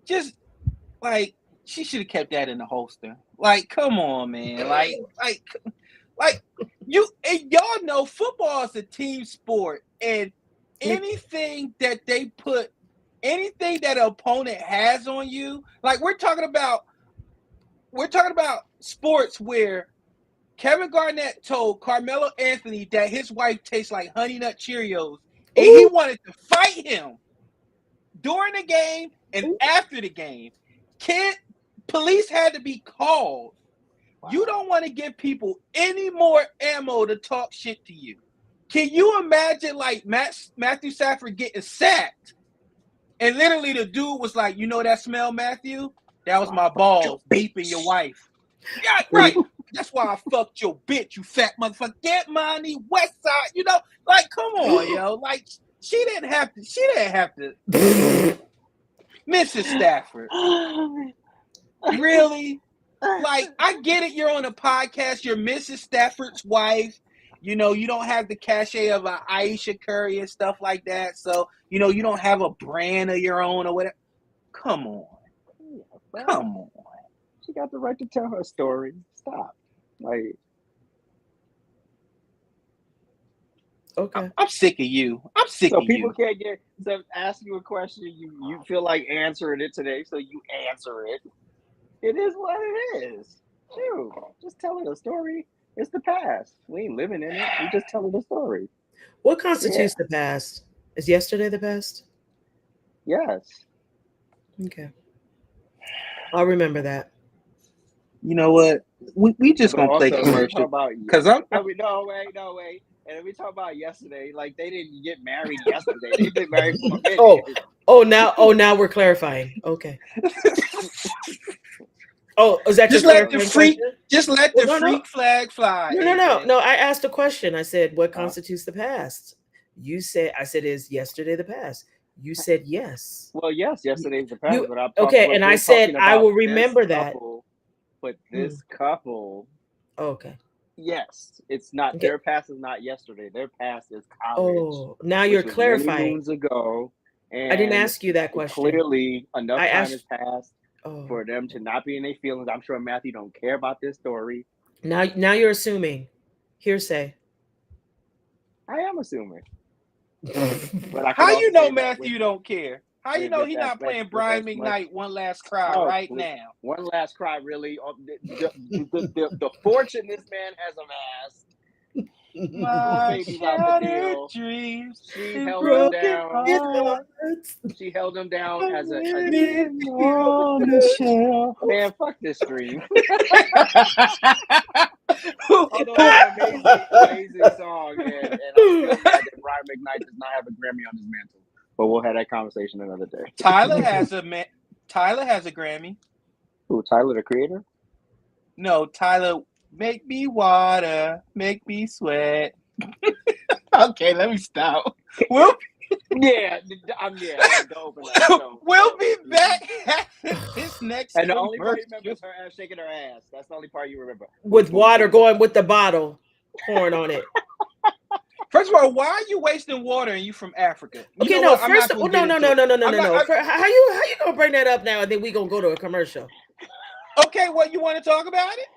S2: Just like she should have kept that in the holster. Like, come on, man. Like you and y'all know football is a team sport, and anything that anything that an opponent has on you, like we're talking about sports where Kevin Garnett told Carmelo Anthony that his wife tastes like Honey Nut Cheerios, and
S4: Ooh.
S2: he wanted to fight him during the game and after the game. Police had to be called. Wow. You don't want to give people any more ammo to talk shit to you. Can you imagine like Matthew Stafford getting sacked? And literally the dude was like, you know that smell, Matthew? That was my balls beeping your wife. Yeah, right. That's why I fucked your bitch, you fat motherfucker. Get money, West Side. You know, like, come on, yo. Like, she didn't have to. Mrs. Stafford. Really? Like, I get it. You're on a podcast. You're Mrs. Stafford's wife. You know, you don't have the cachet of Aisha Curry and stuff like that. So, you know, you don't have a brand of your own or whatever. Come on. Come on.
S3: She got the right to tell her story. Stop. Like,
S4: okay.
S2: I'm sick of you. I'm sick of you.
S3: So people can't get to ask you a question. You feel like answering it today, so you answer it. It is what it is. Shoot, just tell her the story. It's the past. We ain't living in it. We just tell her the story.
S4: What constitutes the past? Is yesterday the past?
S3: Yes.
S4: Okay. I'll remember that.
S2: You know what? We just gonna play commercial because I'm.
S3: No, wait. And if we talk about yesterday, like they didn't get married yesterday. They've been married for a minute.
S4: Now we're clarifying. Okay. Oh, is that
S2: just let the freak? Just let the freak flag fly.
S4: No. I asked a question. I said, "What constitutes the past?" You said, "I said, is yesterday the past?" You said, "Yes."
S3: Well, yes, yesterday's the past. But
S4: I said, "I will remember that."
S3: But this couple,
S4: okay.
S3: Yes, it's not their past is not yesterday. Their past is college.
S4: Oh, now you're clarifying.
S3: Many moons ago, and
S4: I didn't ask you that question.
S3: Clearly, enough time has passed for them to not be in their feelings. I'm sure Matthew don't care about this story.
S4: Now you're assuming. Hearsay.
S3: I am assuming. But
S2: how you know Matthew don't care? How you know he's not playing Brian McKnight One Last Cry right now?
S3: One Last Cry, really? The fortune this man has amassed.
S2: My shattered dreams.
S3: She held him down. She held him down as a man. Fuck this stream. Although it's an amazing song, and I'm still mad that Brian McKnight does not have a Grammy on his mantle. But we'll have that conversation another day.
S2: Tyler has a Grammy.
S3: Who? Tyler, the Creator?
S2: No, Tyler. Make me water, make me sweat. Okay, let me stop. We'll be back after this next.
S3: And the only part you remember is her ass shaking her ass. That's the only part you remember.
S4: With water going with the bottle, pouring on it.
S2: First of all, why are you wasting water and you from Africa?
S4: Okay, no. First, no. How you gonna bring that up now and then we gonna go to a commercial?
S2: Okay, well, you want to talk about it?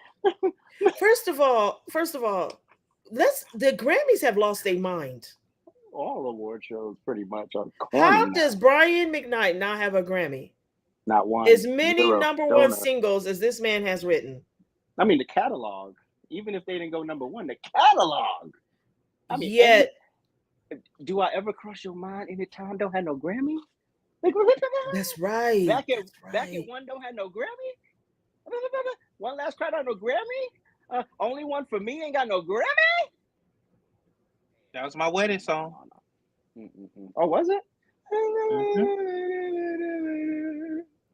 S4: First of all, the Grammys have lost their mind.
S3: All award shows pretty much are corny.
S4: How does Brian McKnight not have a Grammy?
S3: Not one.
S4: As many number one singles as this man has written.
S3: I mean, the catalog. Even if they didn't go number one, the catalog. I mean, do I ever cross your mind anytime don't have no Grammy?
S4: That's right.
S3: Back at one don't have no Grammy. One Last Cry don't have no Grammy. Only One for Me ain't got no Grammy.
S2: That was my wedding song.
S3: Oh, was it?
S4: Mm-hmm.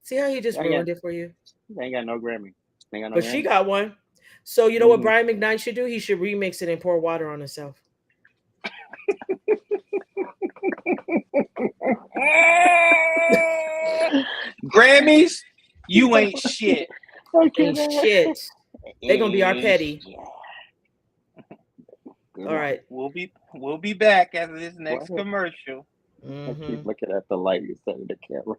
S4: See how he just ruined it for you?
S3: They ain't got no Grammy.
S4: But she got one. So you know what Brian McKnight should do? He should remix it and pour water on himself.
S2: Grammys, you ain't shit.
S4: Ain't shit. They're gonna be our petty. All right.
S2: We'll be back after this next commercial.
S3: I keep looking at the light instead of the camera.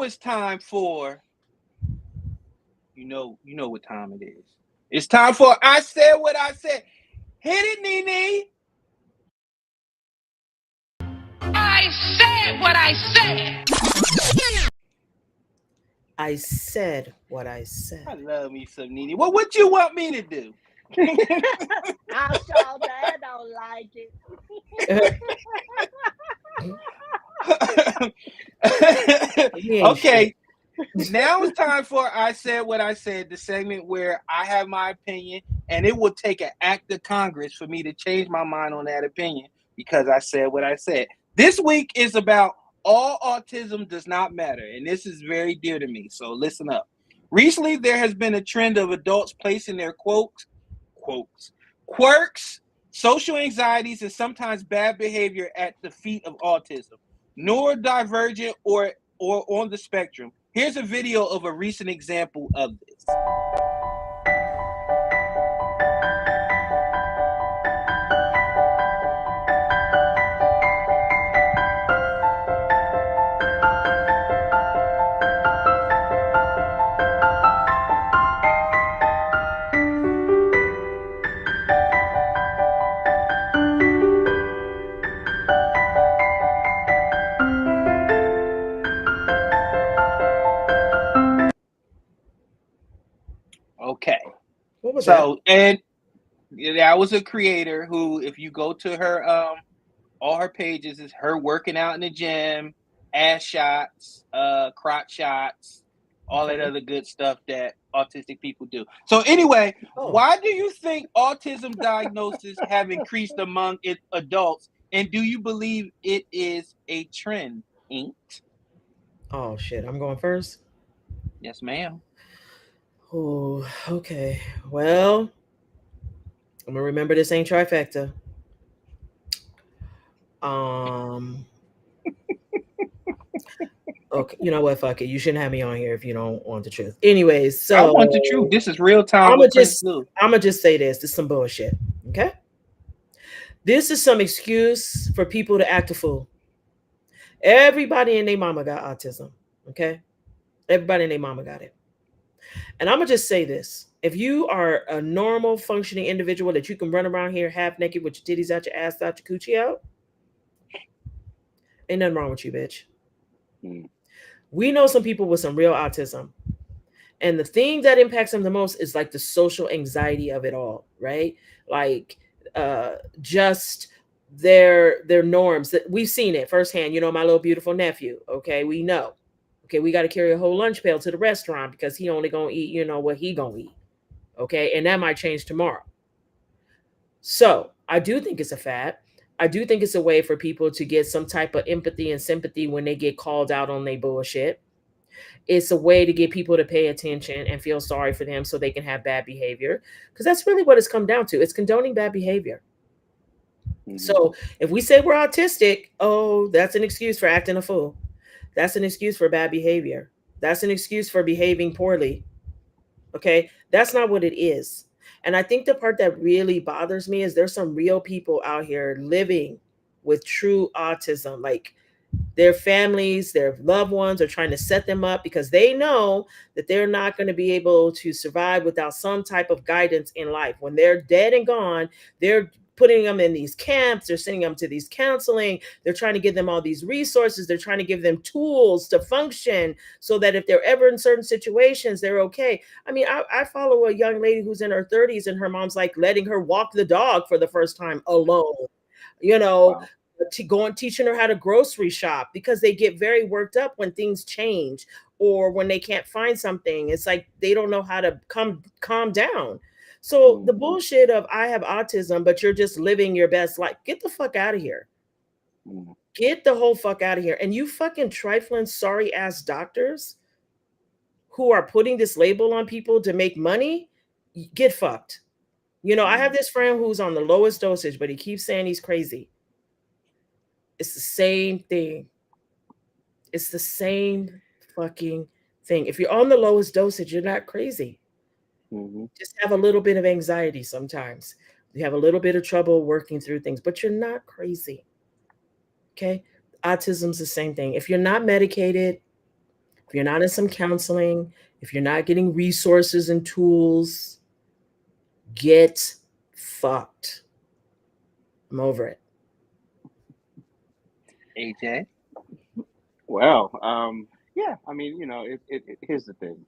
S2: it's time for you know what time it is. It's time for I Said What I Said. Hit it, Nene.
S12: I said what I said.
S4: I said what I
S2: I
S4: said.
S2: love me some Nene. Well, what you want me to do?
S13: I saw that. I don't like it.
S4: You ain't shit.
S2: Okay, now it's time for I Said What I Said, the segment where I have my opinion, and it will take an act of Congress for me to change my mind on that opinion because I said what I said. This week is about all autism does not matter, and this is very dear to me, so listen up. Recently, there has been a trend of adults placing their quirks, social anxieties, and sometimes bad behavior at the feet of autism, neurodivergent or on the spectrum. Here's a video of a recent example of this. Okay.
S4: What was
S2: So, and that was a creator who, if you go to her, all her pages is her working out in the gym, ass shots, crotch shots, all that other good stuff that autistic people do. So anyway, why do you think autism diagnoses have increased among adults, and do you believe it is a trend? Inked.
S4: Oh shit, I'm going first.
S2: Yes, ma'am.
S4: Oh, okay. Well, I'm gonna remember this ain't trifecta. Okay, you know what? Fuck it. You shouldn't have me on here if you don't want the truth. Anyways, so
S2: I want the truth. This is real time with Prince Blue.
S4: I'm gonna just say this. This is some bullshit. Okay. This is some excuse for people to act a fool. Everybody and their mama got autism. Okay. Everybody and their mama got it. And I'm gonna just say this. If you are a normal functioning individual that you can run around here half naked with your titties out, your ass out, your coochie out, ain't nothing wrong with you, bitch. We know some people with some real autism. And the thing that impacts them the most is like the social anxiety of it all, right? Like just their norms. That we've seen it firsthand. You know, my little beautiful nephew. Okay, we know. Okay, we got to carry a whole lunch pail to the restaurant because he only gonna eat, you know, what he gonna eat. Okay, and that might change tomorrow. So I do think it's a fad. I do think it's a way for people to get some type of empathy and sympathy when they get called out on their bullshit. It's a way to get people to pay attention and feel sorry for them so they can have bad behavior. Because that's really what it's come down to. It's condoning bad behavior. So if we say we're autistic, oh, that's an excuse for acting a fool. That's an excuse for bad behavior. That's an excuse for behaving poorly. Okay. That's not what it is. And I think the part that really bothers me is there's some real people out here living with true autism. Like their families, their loved ones are trying to set them up because they know that they're not going to be able to survive without some type of guidance in life. When they're dead and gone, they're putting them in these camps, they're sending them to these counseling, they're trying to give them all these resources, they're trying to give them tools to function so that if they're ever in certain situations, they're okay. I mean, I follow a young lady who's in her 30s and her mom's like letting her walk the dog for the first time alone, you know. Wow. To go and teaching her how to grocery shop because they get very worked up when things change or when they can't find something. It's like they don't know how to calm down. So the bullshit of I have autism, but you're just living your best life. Get the fuck out of here. Get the whole fuck out of here. And you fucking trifling, sorry ass doctors who are putting this label on people to make money, get fucked. You know, I have this friend who's on the lowest dosage, but he keeps saying he's crazy. It's the same thing. It's the same fucking thing. If you're on the lowest dosage, you're not crazy. Just have a little bit of anxiety sometimes. You have a little bit of trouble working through things, but you're not crazy. Okay? Autism's the same thing. If you're not medicated If you're not in some counseling, if you're not getting resources and tools, get fucked. I'm over it.
S2: AJ.
S3: Well, yeah. I mean, here's the thing.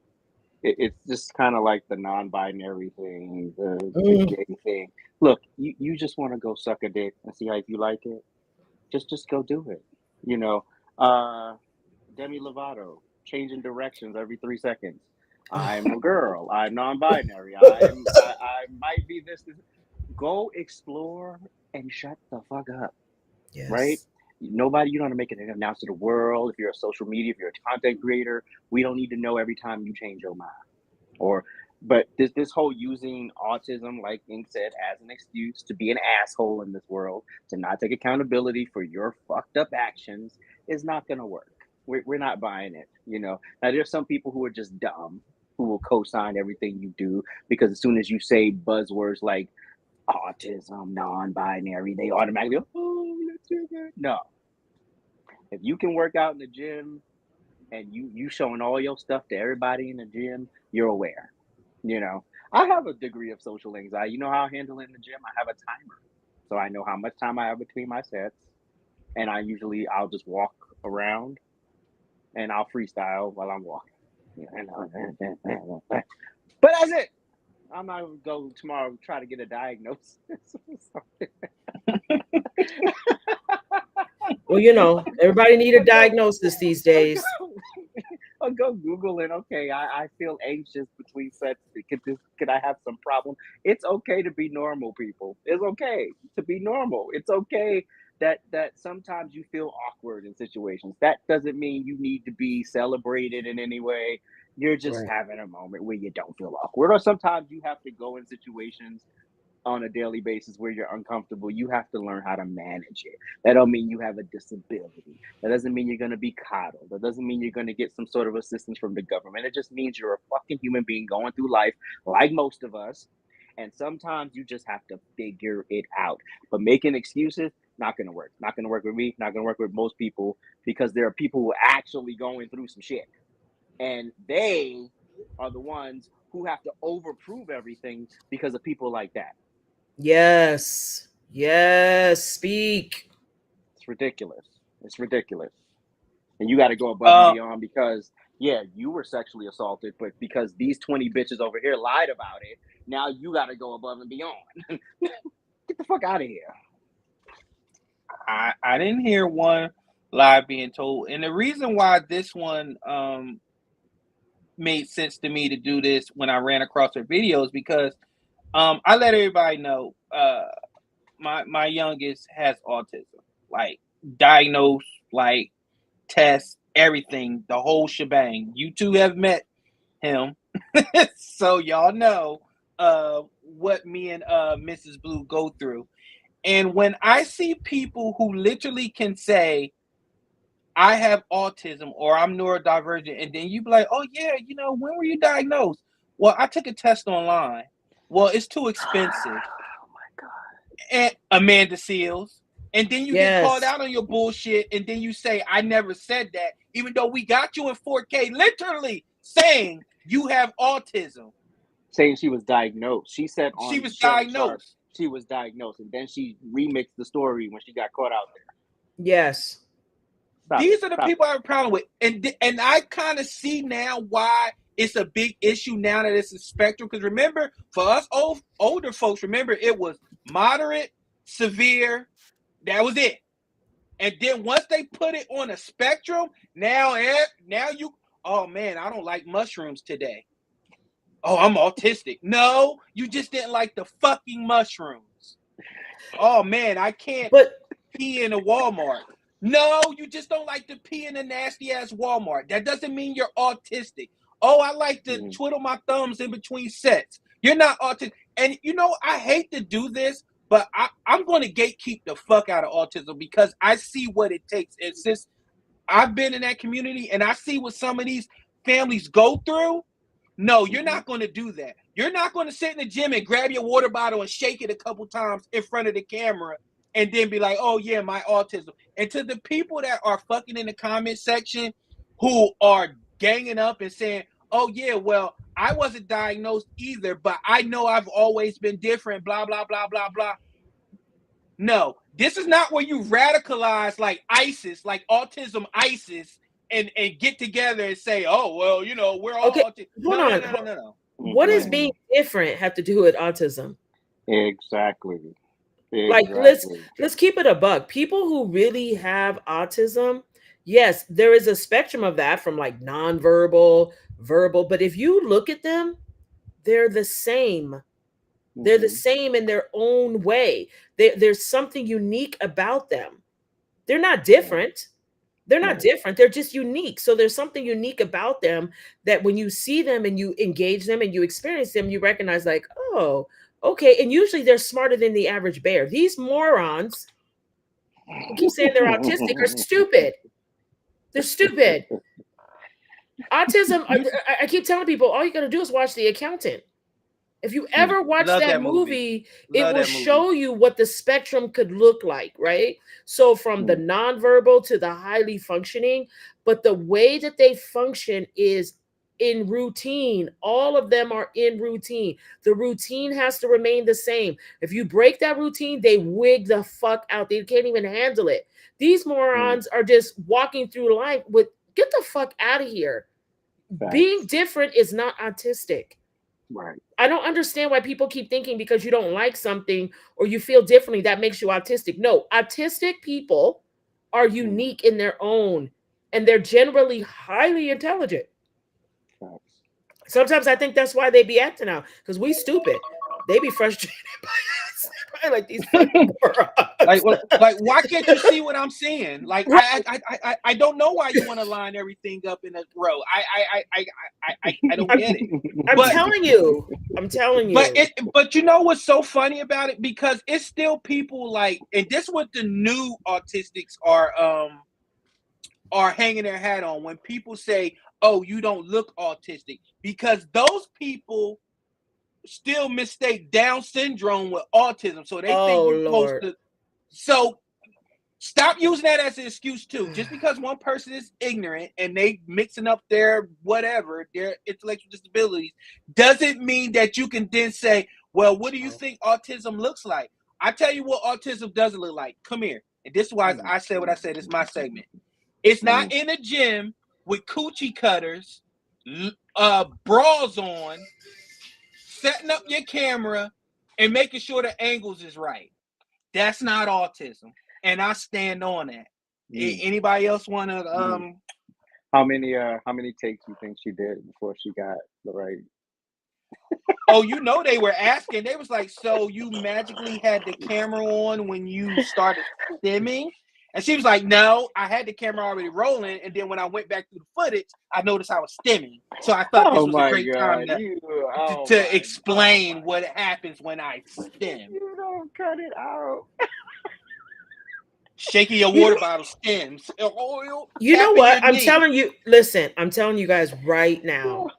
S3: It's just kind of like the non-binary thing, the
S4: Mm.
S3: gay thing. Look, you just want to go suck a dick and see how if you like it. Just go do it. You know, uh, Demi Lovato changing directions every 3 seconds. I'm a girl. I'm non-binary. I might be this. Go explore and shut the fuck up. Right?
S4: Yes.
S3: Nobody, you don't want to make it an announce to the world. If you're a social media, if you're a content creator, we don't need to know every time you change your mind. But this whole using autism, like Ink said, as an excuse to be an asshole in this world, to not take accountability for your fucked up actions, is not going to work. We're not buying it. Now there's some people who are just dumb, who will co-sign everything you do, because as soon as you say buzzwords like autism, non-binary, they automatically go, oh, let's do that. No. If you can work out in the gym and you showing all your stuff to everybody in the gym, you're aware. I have a degree of social anxiety. You know how I handle it in the gym? I have a timer. So I know how much time I have between my sets. And I'll just walk around and I'll freestyle while I'm walking. But that's it. I'm not going to go tomorrow try to get a diagnosis.
S4: Well, everybody need a diagnosis these days.
S3: I'll go Google it. Okay, I feel anxious between sets. Could I have some problem? It's okay to be normal, people. It's okay to be normal. It's okay that sometimes you feel awkward in situations. That doesn't mean you need to be celebrated in any way. You're just
S4: Right.
S3: having a moment where you don't feel awkward, or sometimes you have to go in situations on a daily basis where you're uncomfortable. You have to learn how to manage it. That don't mean you have a disability. That doesn't mean you're going to be coddled. That doesn't mean you're going to get some sort of assistance from the government. It just means you're a fucking human being going through life like most of us. And sometimes you just have to figure it out. But making excuses, not going to work. Not going to work with me. Not going to work with most people, because there are people who are actually going through some shit. And they are the ones who have to overprove everything because of people like that.
S4: Yes. Yes. Speak.
S3: It's ridiculous. It's ridiculous. And you got to go above and beyond, because, yeah, you were sexually assaulted, but because these 20 bitches over here lied about it, now you got to go above and beyond. Get the fuck out of here.
S2: I didn't hear one lie being told. And the reason why this one made sense to me to do this when I ran across her videos, because I let everybody know my youngest has autism, like diagnosed, like tests, everything, the whole shebang. You two have met him, so y'all know what me and Mrs. Blue go through. And when I see people who literally can say, I have autism or I'm neurodivergent, and then you be like, oh yeah, when were you diagnosed? Well, I took a test online. Well, it's too expensive.
S3: Oh my God.
S2: And Amanda Seals. And then you get called
S4: Yes.
S2: out on your bullshit, and then you say, I never said that, even though we got you in 4K, literally saying you have autism.
S3: Saying she was diagnosed. She said on
S2: She was
S3: Shannon Sharp
S2: diagnosed.
S3: she was diagnosed, and then she remixed the story when she got caught out there.
S4: Yes.
S2: These are the people I have a problem with. And I kind of see now why it's a big issue now that it's a spectrum. Because remember, for us older folks, remember, it was moderate, severe, that was it. And then once they put it on a spectrum, now you, oh man, I don't like mushrooms today. Oh, I'm autistic. No, you just didn't like the fucking mushrooms. Oh man, I can't pee in a Walmart. No, you just don't like to pee in a nasty ass Walmart. That doesn't mean you're autistic. Oh, I like to twiddle my thumbs in between sets. You're not autistic. And I hate to do this, but I'm going to gatekeep the fuck out of autism, because I see what it takes. And since I've been in that community and I see what some of these families go through, no, you're not going to do that. You're not going to sit in the gym and grab your water bottle and shake it a couple times in front of the camera and then be like, oh yeah, my autism. And to the people that are fucking in the comment section who are ganging up and saying, oh yeah, well, I wasn't diagnosed either, but I know I've always been different, blah, blah, blah, blah, blah. No, this is not where you radicalize like ISIS, like autism ISIS, and get together and say, oh, well, you know, we're all
S4: Okay,
S2: autistic.
S4: hold
S2: No, no,
S4: on.
S2: no, no, no, no.
S4: What does being different have to do with autism?
S3: Exactly.
S4: Like, let's keep it a buck. People who really have autism, yes, there is a spectrum of that from like nonverbal, verbal, but if you look at them, they're the same. They're the same in their own way. There's something unique about them. They're not different. They're not different. They're just unique. So there's something unique about them that when you see them and you engage them and you experience them, you recognize like, oh, okay. And usually they're smarter than the average bear. These morons who keep saying they're autistic are stupid. They're stupid. Autism, I keep telling people, all you got to do is watch The Accountant. If you ever watch that movie, it will show you what the spectrum could look like, right? So from the nonverbal to the highly functioning, but the way that they function is in routine. All of them are in routine. The routine has to remain the same. If you break that routine, they wig the fuck out. They can't even handle it. These morons are just walking through life with, get the fuck out of here. Being different is not autistic.
S3: Right.
S4: I don't understand why people keep thinking because you don't like something or you feel differently, that makes you autistic. No, autistic people are unique in their own, and they're generally highly intelligent. Sometimes I think that's why they be acting out, because we stupid. They be frustrated by us. Like these fucking
S2: like why can't you see what I'm seeing? Like I don't know why you want to line everything up in a row. I don't get it.
S4: I'm telling you.
S2: But you know what's so funny about it? Because it's still people like, and this what the new autistics are hanging their hat on when people say, "Oh, you don't look autistic," because those people still mistake Down syndrome with autism, so they think you're supposed to. So stop using that as an excuse too. Just because one person is ignorant and they mixing up their whatever, their intellectual disabilities, doesn't mean that you can then say, well, what do you think autism looks like? I tell you what autism doesn't look like. Come here. And this is why I said what I said. It's my segment. It's not in a gym with coochie cutters, bras on, setting up your camera and making sure the angles is right. That's not autism, and I stand on that. Anybody else want to?
S3: How many takes you think she did before she got the right?
S2: Oh, you know they were asking. They was like, "So you magically had the camera on when you started stimming?" And she was like, "No, I had the camera already rolling, and then when I went back through the footage, I noticed I was stimming. So I thought this was a great time to explain what happens when I stim."
S3: You don't cut it out.
S2: Shaking your water bottle stems.
S4: You know what? I'm telling you. Listen, I'm telling you guys right now.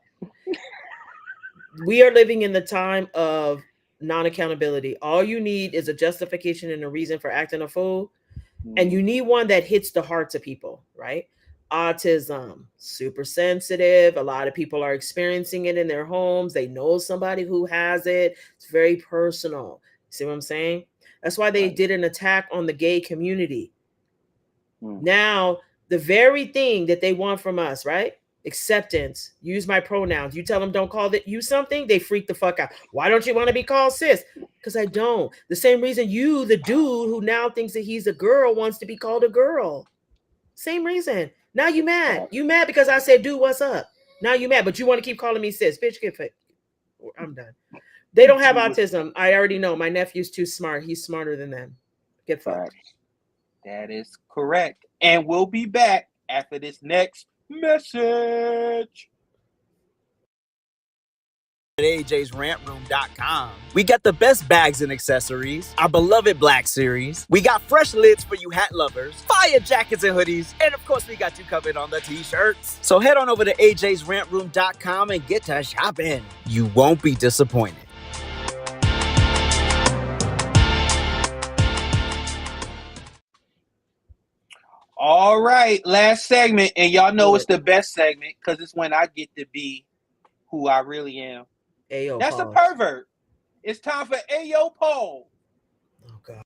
S4: We are living in the time of non-accountability. All you need is a justification and a reason for acting a fool. And you need one that hits the hearts of people, right? Autism, super sensitive. A lot of people are experiencing it in their homes. They know somebody who has it. It's very personal. See what I'm saying? That's why they did an attack on the gay community. Now, the very thing that they want from us, right? Acceptance, use my pronouns. You tell them don't call you something, they freak the fuck out. Why don't you want to be called sis? Because I don't. The same reason you, the dude who now thinks that he's a girl, wants to be called a girl. Same reason. Now you mad. You mad because I said, dude, what's up? Now you mad, but you want to keep calling me sis. Bitch, get fit. I'm done. They don't have autism. I already know. My nephew's too smart. He's smarter than them. Get fucked.
S2: That is correct. And we'll be back after this next message.
S5: At AJ'sRantRoom.com. We got the best bags and accessories, our beloved Black Series. We got fresh lids for you hat lovers, fire jackets and hoodies, and of course we got you covered on the t-shirts. So head on over to AJ'sRantRoom.com and get to shopping. You won't be disappointed.
S2: All right, last segment, and y'all know it's the best segment because it's when I get to be who I really am.
S4: Ayo,
S2: That's a
S4: pause.
S2: pervert. It's time for Ayo Paul.
S4: Oh God.